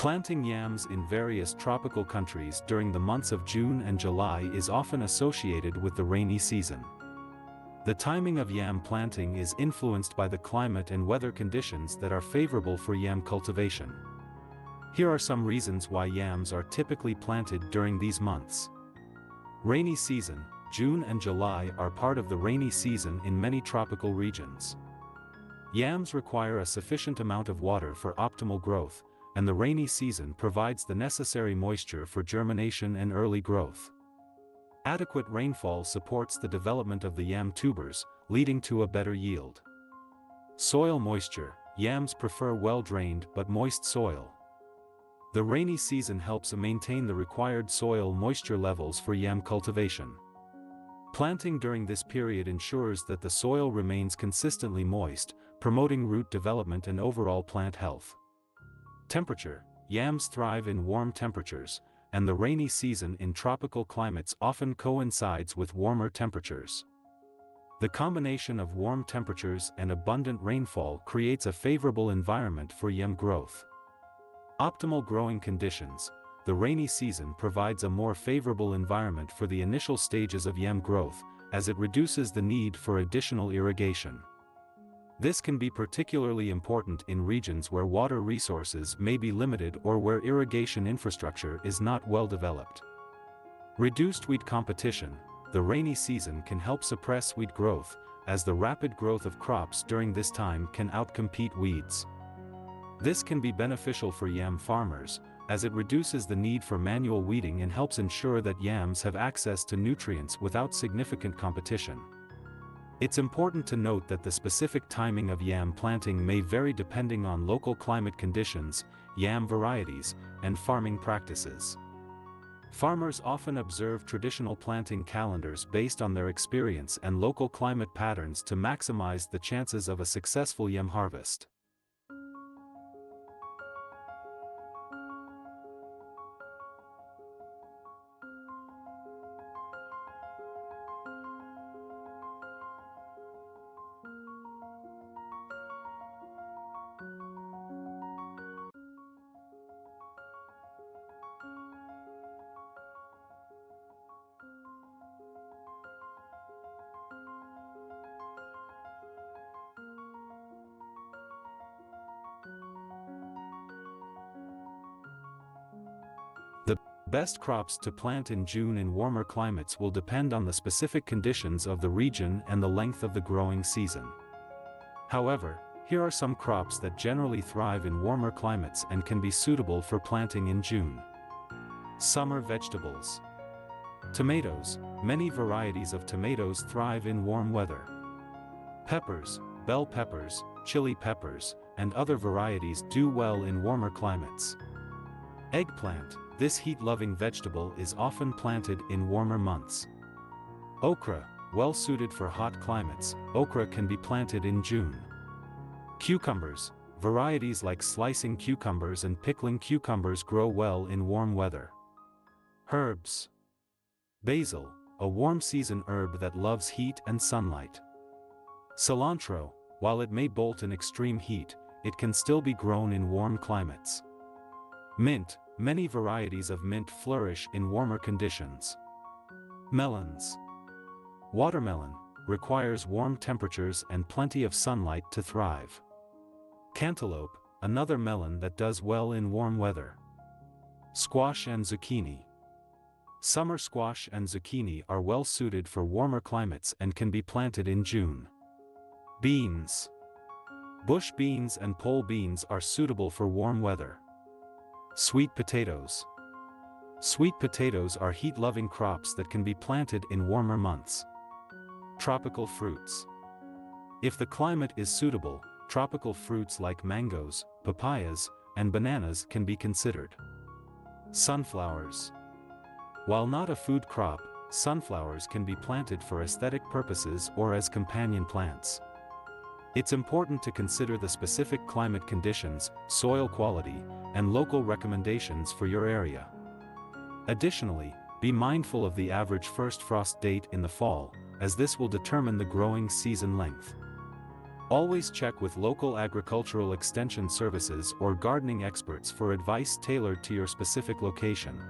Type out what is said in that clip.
Planting yams in various tropical countries during the months of June and July is often associated with the rainy season. The timing of yam planting is influenced by the climate and weather conditions that are favorable for yam cultivation. Here are some reasons why yams are typically planted during these months. Rainy season. June and July are part of the rainy season in many tropical regions. Yams require a sufficient amount of water for optimal growth, and the rainy season provides the necessary moisture for germination and early growth. Adequate rainfall supports the development of the yam tubers, leading to a better yield. Soil moisture. Yams prefer well-drained but moist soil. The rainy season helps maintain the required soil moisture levels for yam cultivation. Planting during this period ensures that the soil remains consistently moist, promoting root development and overall plant health. Temperature. Yams thrive in warm temperatures, and the rainy season in tropical climates often coincides with warmer temperatures. The combination of warm temperatures and abundant rainfall creates a favorable environment for yam growth. Optimal growing conditions. The rainy season provides a more favorable environment for the initial stages of yam growth, as it reduces the need for additional irrigation. This can be particularly important in regions where water resources may be limited or where irrigation infrastructure is not well developed. Reduced weed competition. The rainy season can help suppress weed growth, as the rapid growth of crops during this time can outcompete weeds. This can be beneficial for yam farmers, as it reduces the need for manual weeding and helps ensure that yams have access to nutrients without significant competition. It's important to note that the specific timing of yam planting may vary depending on local climate conditions, yam varieties, and farming practices. Farmers often observe traditional planting calendars based on their experience and local climate patterns to maximize the chances of a successful yam harvest. The best crops to plant in June in warmer climates will depend on the specific conditions of the region and the length of the growing season. However, here are some crops that generally thrive in warmer climates and can be suitable for planting in June. Summer vegetables. Tomatoes. Many varieties of tomatoes thrive in warm weather. Peppers, bell peppers, chili peppers, and other varieties do well in warmer climates. Eggplant. This heat-loving vegetable is often planted in warmer months. Okra. Well suited for hot climates, okra can be planted in June. Cucumbers. Varieties like slicing cucumbers and pickling cucumbers grow well in warm weather. Herbs. Basil, a warm season herb that loves heat and sunlight. Cilantro. While it may bolt in extreme heat, it can still be grown in warm climates. Mint. Many varieties of mint flourish in warmer conditions. Melons. Watermelon requires warm temperatures and plenty of sunlight to thrive. Cantaloupe, another melon that does well in warm weather. Squash and zucchini. Summer squash and zucchini are well suited for warmer climates and can be planted in June. Beans. Bush beans and pole beans are suitable for warm weather. Sweet potatoes. Sweet potatoes are heat-loving crops that can be planted in warmer months. Tropical fruits. If the climate is suitable, tropical fruits like mangoes, papayas, and bananas can be considered. Sunflowers. While not a food crop, sunflowers can be planted for aesthetic purposes or as companion plants. It's important to consider the specific climate conditions, soil quality, and local recommendations for your area. Additionally, be mindful of the average first frost date in the fall, as this will determine the growing season length. Always check with local agricultural extension services or gardening experts for advice tailored to your specific location.